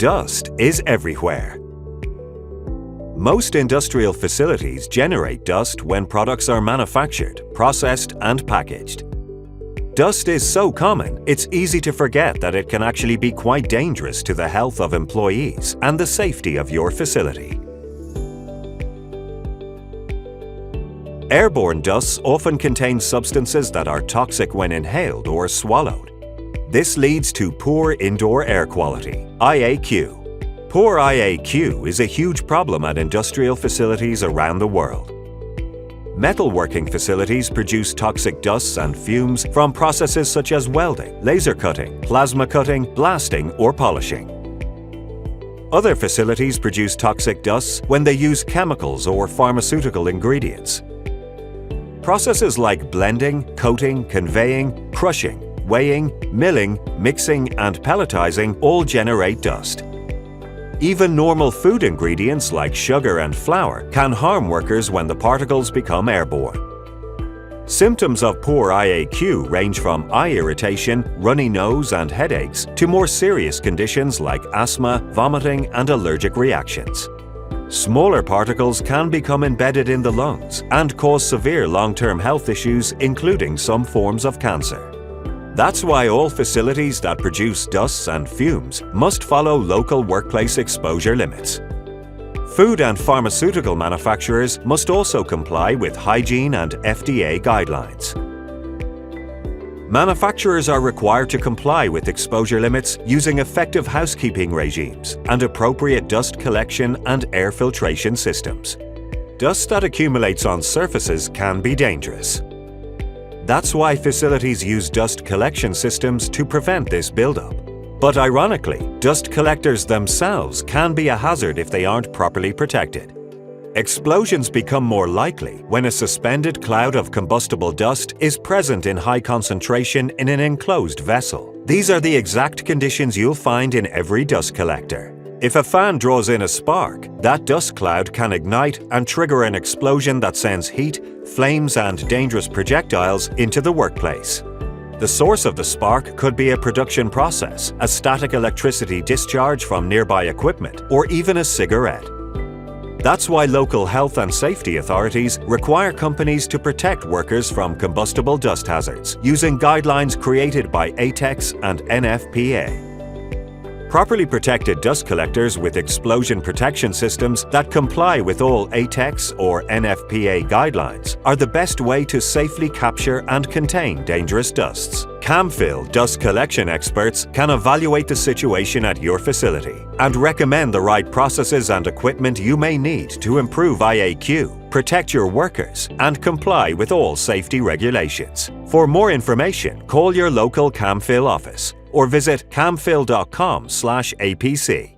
Dust is everywhere. Most industrial facilities generate dust when products are manufactured, processed, and packaged. Dust is so common, it's easy to forget that it can actually be quite dangerous to the health of employees and the safety of your facility. Airborne dusts often contain substances that are toxic when inhaled or swallowed. This leads to poor indoor air quality, IAQ. Poor IAQ is a huge problem at industrial facilities around the world. Metalworking facilities produce toxic dusts and fumes from processes such as welding, laser cutting, plasma cutting, blasting, or polishing. Other facilities produce toxic dusts when they use chemicals or pharmaceutical ingredients. Processes like blending, coating, conveying, crushing, weighing, milling, mixing, and pelletizing all generate dust. Even normal food ingredients like sugar and flour can harm workers when the particles become airborne. Symptoms of poor IAQ range from eye irritation, runny nose, and headaches to more serious conditions like asthma, vomiting, and allergic reactions. Smaller particles can become embedded in the lungs and cause severe long-term health issues, including some forms of cancer. That's why all facilities that produce dusts and fumes must follow local workplace exposure limits. Food and pharmaceutical manufacturers must also comply with hygiene and FDA guidelines. Manufacturers are required to comply with exposure limits using effective housekeeping regimes and appropriate dust collection and air filtration systems. Dust that accumulates on surfaces can be dangerous. That's why facilities use dust collection systems to prevent this buildup. But ironically, dust collectors themselves can be a hazard if they aren't properly protected. Explosions become more likely when a suspended cloud of combustible dust is present in high concentration in an enclosed vessel. These are the exact conditions you'll find in every dust collector. If a fan draws in a spark, that dust cloud can ignite and trigger an explosion that sends heat, flames, and dangerous projectiles into the workplace. The source of the spark could be a production process, a static electricity discharge from nearby equipment, or even a cigarette. That's why local health and safety authorities require companies to protect workers from combustible dust hazards using guidelines created by ATEX and NFPA. Properly protected dust collectors with explosion protection systems that comply with all ATEX or NFPA guidelines are the best way to safely capture and contain dangerous dusts. CAMFIL dust collection experts can evaluate the situation at your facility and recommend the right processes and equipment you may need to improve IAQ, protect your workers, and comply with all safety regulations. For more information, call your local CAMFIL office or visit camfil.com/APC.